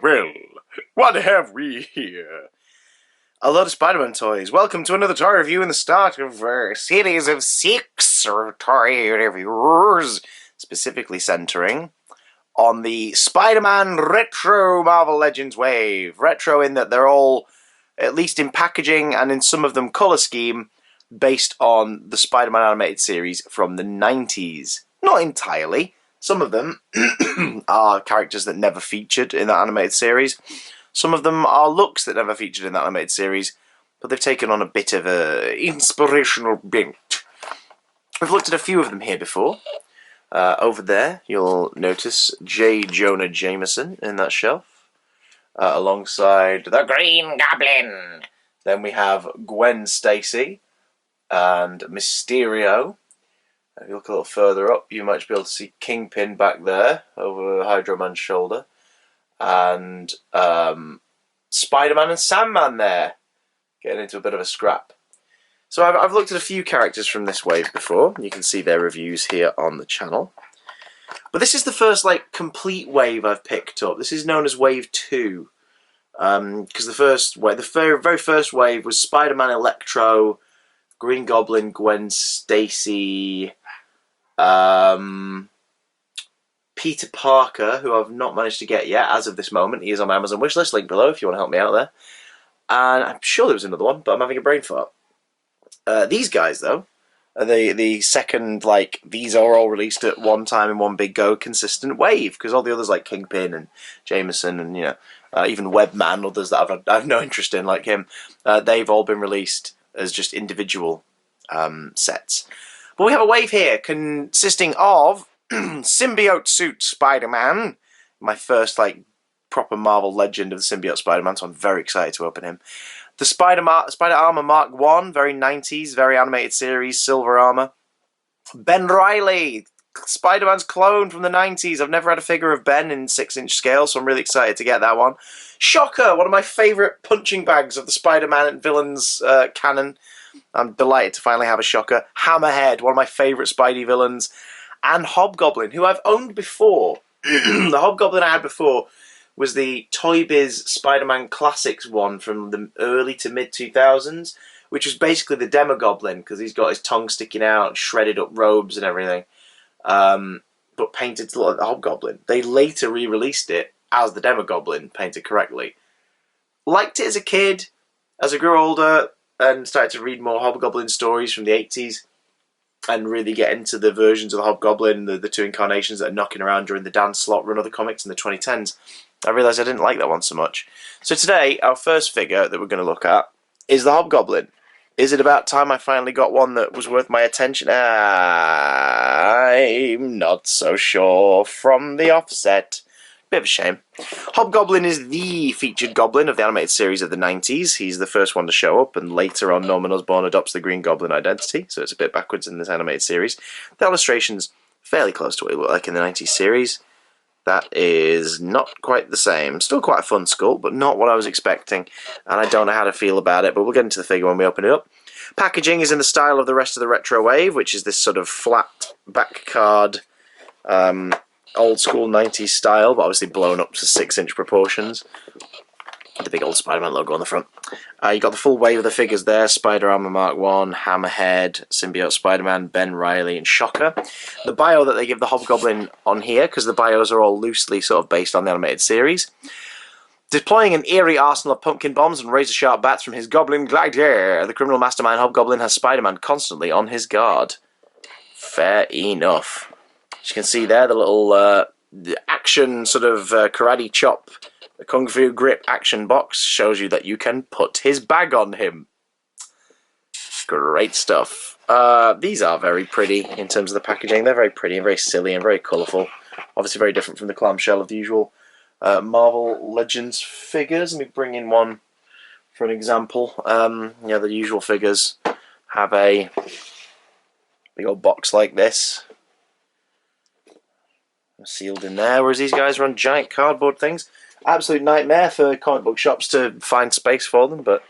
well, what have we here? A lot of Spider-Man toys. Welcome to another toy review in the start of a series of 6 toy reviews, specifically centering on the Spider-Man Retro Marvel Legends wave. Retro in that they're all, at least in packaging and in some of them colour scheme, based on the Spider-Man animated series from the 90s. Not entirely. Some of them are characters that never featured in that animated series. Some of them are looks that never featured in that animated series, but they've taken on a bit of an inspirational bent. We've looked at a few of them here before. Over there, you'll notice J. Jonah Jameson in that shelf, alongside the Green Goblin. Then we have Gwen Stacy and Mysterio. If you look a little further up, you might be able to see Kingpin back there over Hydro Man's shoulder, and Spider-Man and Sandman there, getting into a bit of a scrap. So I've looked at a few characters from this wave before. You can see their reviews here on the channel. But this is the first complete wave I've picked up. This is known as Wave 2. Because the very first wave was Spider-Man, Electro, Green Goblin, Gwen Stacy, Peter Parker, who I've not managed to get yet as of this moment. He is on my Amazon wishlist, link below if you want to help me out there. And I'm sure there was another one, but I'm having a brain fart. These guys, though, are the second, these are all released at one time in one big go consistent wave, because all the others like Kingpin and Jameson and, even Webman, others that I have no interest in, like him, they've all been released as just individual sets. But we have a wave here consisting of Symbiote Suit Spider-Man, my first proper Marvel legend of the Symbiote Spider-Man, so I'm very excited to open him. The Spider Armor Mark 1, very 90s, very animated series, silver armor. Ben Reilly, Spider-Man's clone from the 90s. I've never had a figure of Ben in 6-inch scale, so I'm really excited to get that one. Shocker, one of my favourite punching bags of the Spider-Man and villains canon. I'm delighted to finally have a Shocker. Hammerhead, one of my favourite Spidey villains. And Hobgoblin, who I've owned before. The Hobgoblin I had before was the Toy Biz Spider-Man Classics one from the early to mid-2000s, which was basically the Demogoblin, because he's got his tongue sticking out, shredded up robes and everything, but painted to look like the Hobgoblin. They later re-released it as the Demogoblin, painted correctly. Liked it as a kid. As I grew older and started to read more Hobgoblin stories from the 80s, and really get into the versions of the Hobgoblin, the two incarnations that are knocking around during the Dan Slott run of the comics in the 2010s, I realised I didn't like that one so much. So today, our first figure that we're going to look at is the Hobgoblin. Is it about time I finally got one that was worth my attention? I'm not so sure from the offset. Bit of a shame. Hobgoblin is the featured goblin of the animated series of the 90s. He's the first one to show up, and later on Norman Osborn adopts the Green Goblin identity, so it's a bit backwards in this animated series. The illustration's fairly close to what it looked like in the 90s series. That is not quite the same. Still quite a fun sculpt, but not what I was expecting, and I don't know how to feel about it, but we'll get into the figure when we open it up. Packaging is in the style of the rest of the retro wave, which is this sort of flat back card, old school 90s style, but obviously blown up to 6-inch proportions. The big old Spider-Man logo on the front. You got the full wave of the figures there: Spider Armor Mark 1, Hammerhead, Symbiote Spider-Man, Ben Reilly, and Shocker. The bio that they give the Hobgoblin on here, because the bios are all loosely sort of based on the animated series. Deploying an eerie arsenal of pumpkin bombs and razor-sharp bats from his Goblin glider, the criminal mastermind Hobgoblin has Spider-Man constantly on his guard. Fair enough. As you can see there, the little action sort of karate chop, the kung fu grip action box shows you that you can put his bag on him. Great stuff. These are very pretty in terms of the packaging. They're very pretty and very silly and very colourful. Obviously very different from the clamshell of the usual Marvel Legends figures. Let me bring in one for an example. The usual figures have a big old box like this, sealed in there, whereas these guys are on giant cardboard things. Absolute nightmare for comic book shops to find space for them, but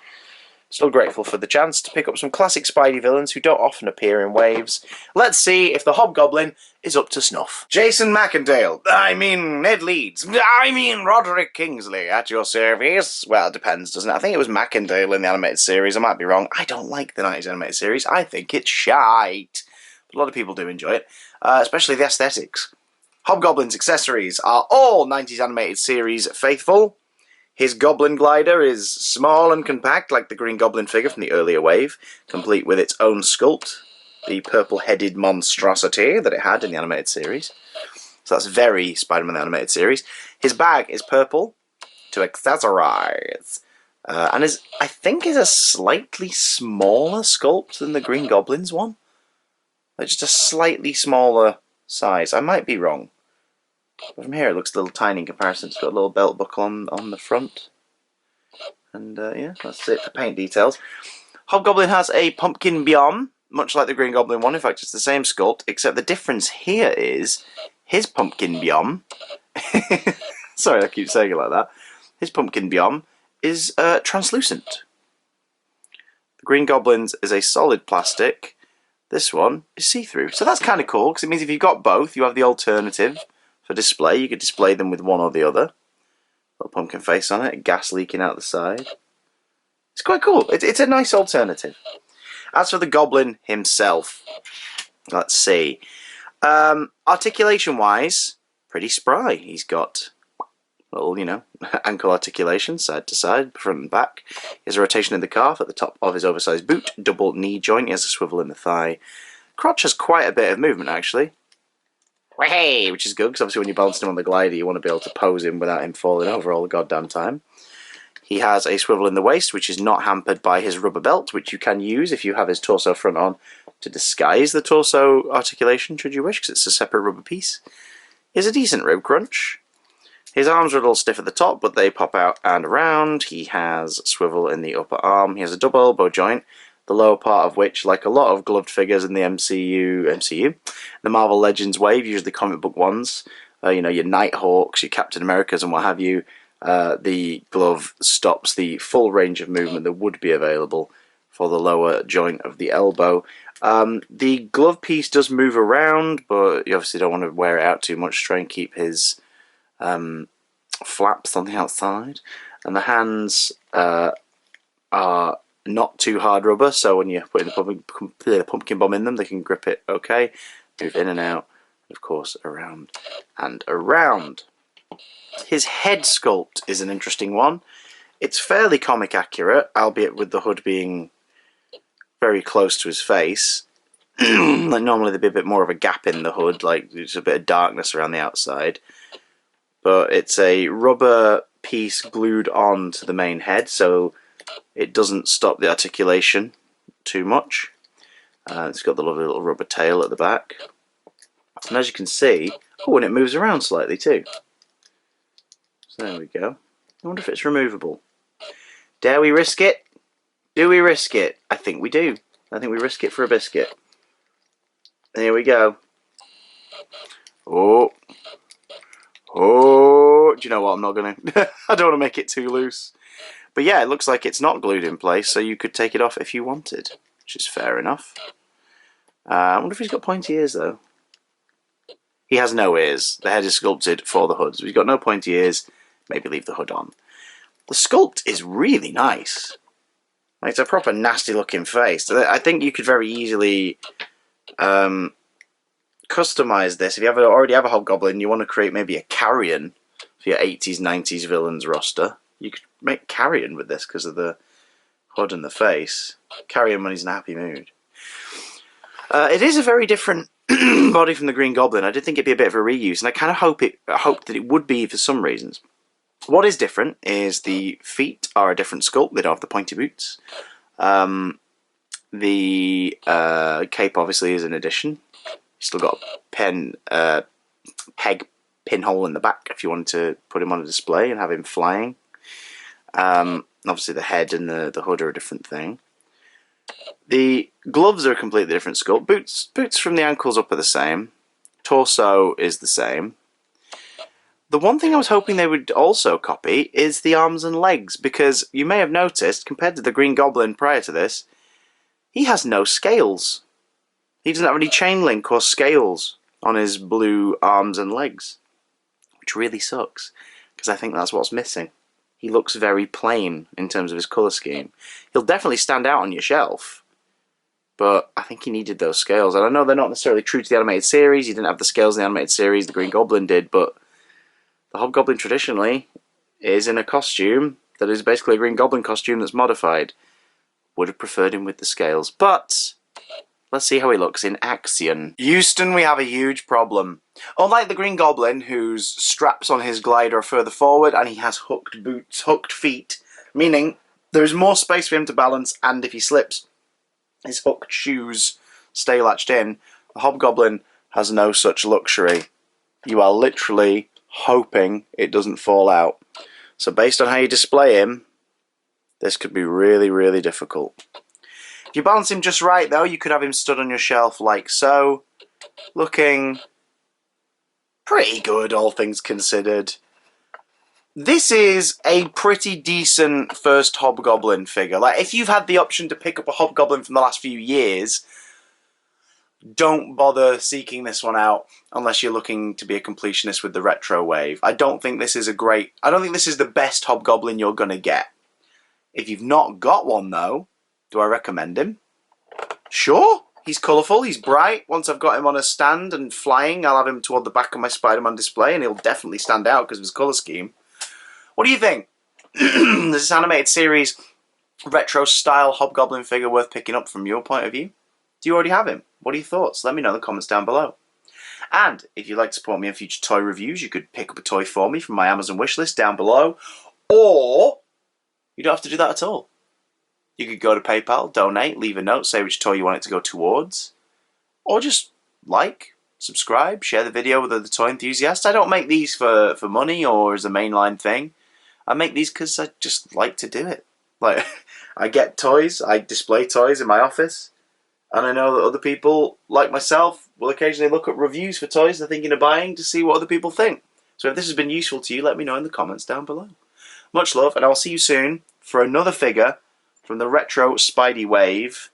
Still grateful for the chance to pick up some classic Spidey villains who don't often appear in waves. Let's see if the Hobgoblin is up to snuff. Jason Macendale, Ned Leeds, Roderick Kingsley at your service. Well, it depends, doesn't it? I think it was Macendale in the animated series. I might be wrong. I don't like the 90s animated series. I think it's shite. But a lot of people do enjoy it, especially the aesthetics. Hobgoblin's accessories are all 90s animated series faithful. His Goblin glider is small and compact, like the Green Goblin figure from the earlier wave, complete with its own sculpt, the purple-headed monstrosity that it had in the animated series. So that's very Spider-Man the animated series. His bag is purple to accessorize, and I think is a slightly smaller sculpt than the Green Goblin's one. Like just a slightly smaller size. I might be wrong. But from here it looks a little tiny in comparison. It's got a little belt buckle on the front. And yeah, that's it for paint details. Hobgoblin has a pumpkin biome, much like the Green Goblin one. In fact, it's the same sculpt, except the difference here is his pumpkin biome... Sorry, I keep saying it like that. His pumpkin biome is translucent. The Green Goblin's is a solid plastic. This one is see-through. So that's kind of cool, because it means if you've got both, you have the alternative for display. You could display them with one or the other. Little pumpkin face on it, gas leaking out the side. It's quite cool. It's a nice alternative. As for the Goblin himself, let's see. Articulation-wise, pretty spry. He's got little, ankle articulation, side to side, front and back. He has a rotation in the calf at the top of his oversized boot, double knee joint. He has a swivel in the thigh. Crotch has quite a bit of movement, actually. Hey, which is good, because obviously when you're balancing him on the glider, you want to be able to pose him without him falling over all the goddamn time. He has a swivel in the waist, which is not hampered by his rubber belt, which you can use if you have his torso front on to disguise the torso articulation, should you wish, because it's a separate rubber piece. He has a decent rib crunch. His arms are a little stiff at the top, but they pop out and around. He has swivel in the upper arm. He has a double elbow joint, the lower part of which, like a lot of gloved figures in the MCU, the Marvel Legends wave, usually comic book ones, your Nighthawks, your Captain Americas and what have you, the glove stops the full range of movement that would be available for the lower joint of the elbow. The glove piece does move around, but you obviously don't want to wear it out too much. Try and keep his flaps on the outside. And the hands are not too hard rubber, so when you're putting the pumpkin bomb in them, they can grip it okay, move in and out, and of course around and around. His head sculpt is an interesting one. It's fairly comic accurate, albeit with the hood being very close to his face. Like normally there'd be a bit more of a gap in the hood, like there's a bit of darkness around the outside. But it's a rubber piece glued on to the main head, so it doesn't stop the articulation too much. It's got the lovely little rubber tail at the back. And as you can see, oh, and it moves around slightly too. So there we go. I wonder if it's removable. Dare we risk it? Do we risk it? I think we do. I think we risk it for a biscuit. There we go. Oh. Oh. Do you know what? I'm not going to... I don't want to make it too loose. But yeah, it looks like it's not glued in place, so you could take it off if you wanted, which is fair enough. I wonder if he's got pointy ears, though. He has no ears. The head is sculpted for the hood, so he's got no pointy ears. Maybe leave the hood on. The sculpt is really nice. Like, it's a proper nasty-looking face. I think you could very easily customize this. If you already have a Hobgoblin, you want to create maybe a Carrion for your 80s, 90s villains roster. You could make Carrion with this because of the hood and the face. Carrion when he's in a happy mood. It is a very different body from the Green Goblin. I did think it'd be a bit of a reuse, and I kind of hoped that it would be for some reasons. What is different is the feet are a different sculpt. They don't have the pointy boots. The cape obviously is an addition. You've still got a peg pinhole in the back if you wanted to put him on a display and have him flying. Obviously the head and the hood are a different thing. The gloves are a completely different sculpt. Boots from the ankles up are the same. Torso is the same. The one thing I was hoping they would also copy is the arms and legs, because you may have noticed, compared to the Green Goblin prior to this, he has no scales. He doesn't have any chain link or scales on his blue arms and legs, which really sucks, because I think that's what's missing. He looks very plain in terms of his colour scheme. He'll definitely stand out on your shelf, but I think he needed those scales. And I know they're not necessarily true to the animated series. He didn't have the scales in the animated series, the Green Goblin did, but the Hobgoblin traditionally is in a costume that is basically a Green Goblin costume that's modified. Would have preferred him with the scales, but let's see how he looks in action. Houston, we have a huge problem. Unlike the Green Goblin, whose straps on his glider are further forward and he has hooked boots, hooked feet, meaning there is more space for him to balance, and if he slips, his hooked shoes stay latched in. The Hobgoblin has no such luxury. You are literally hoping it doesn't fall out. So based on how you display him, this could be really, really difficult. If you balance him just right, though, you could have him stood on your shelf like so, looking pretty good, all things considered. This is a pretty decent first Hobgoblin figure. Like, if you've had the option to pick up a Hobgoblin from the last few years, don't bother seeking this one out unless you're looking to be a completionist with the retro wave. I don't think this is the best Hobgoblin you're gonna get. If you've not got one, though, do I recommend him? Sure, he's colourful, he's bright. Once I've got him on a stand and flying, I'll have him toward the back of my Spider-Man display, and he'll definitely stand out because of his colour scheme. What do you think? Is this animated series retro-style Hobgoblin figure worth picking up from your point of view? Do you already have him? What are your thoughts? Let me know in the comments down below. And if you'd like to support me in future toy reviews, you could pick up a toy for me from my Amazon wishlist down below, or you don't have to do that at all. You could go to PayPal, donate, leave a note, say which toy you want it to go towards, or just like, subscribe, share the video with other toy enthusiasts. I don't make these for money or as a mainline thing. I make these because I just like to do it. Like, I get toys, I display toys in my office, and I know that other people, like myself, will occasionally look at reviews for toys they're thinking of buying to see what other people think. So if this has been useful to you, let me know in the comments down below. Much love, and I'll see you soon for another figure from the retro Spidey wave,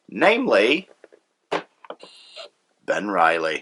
namely Ben Reilly.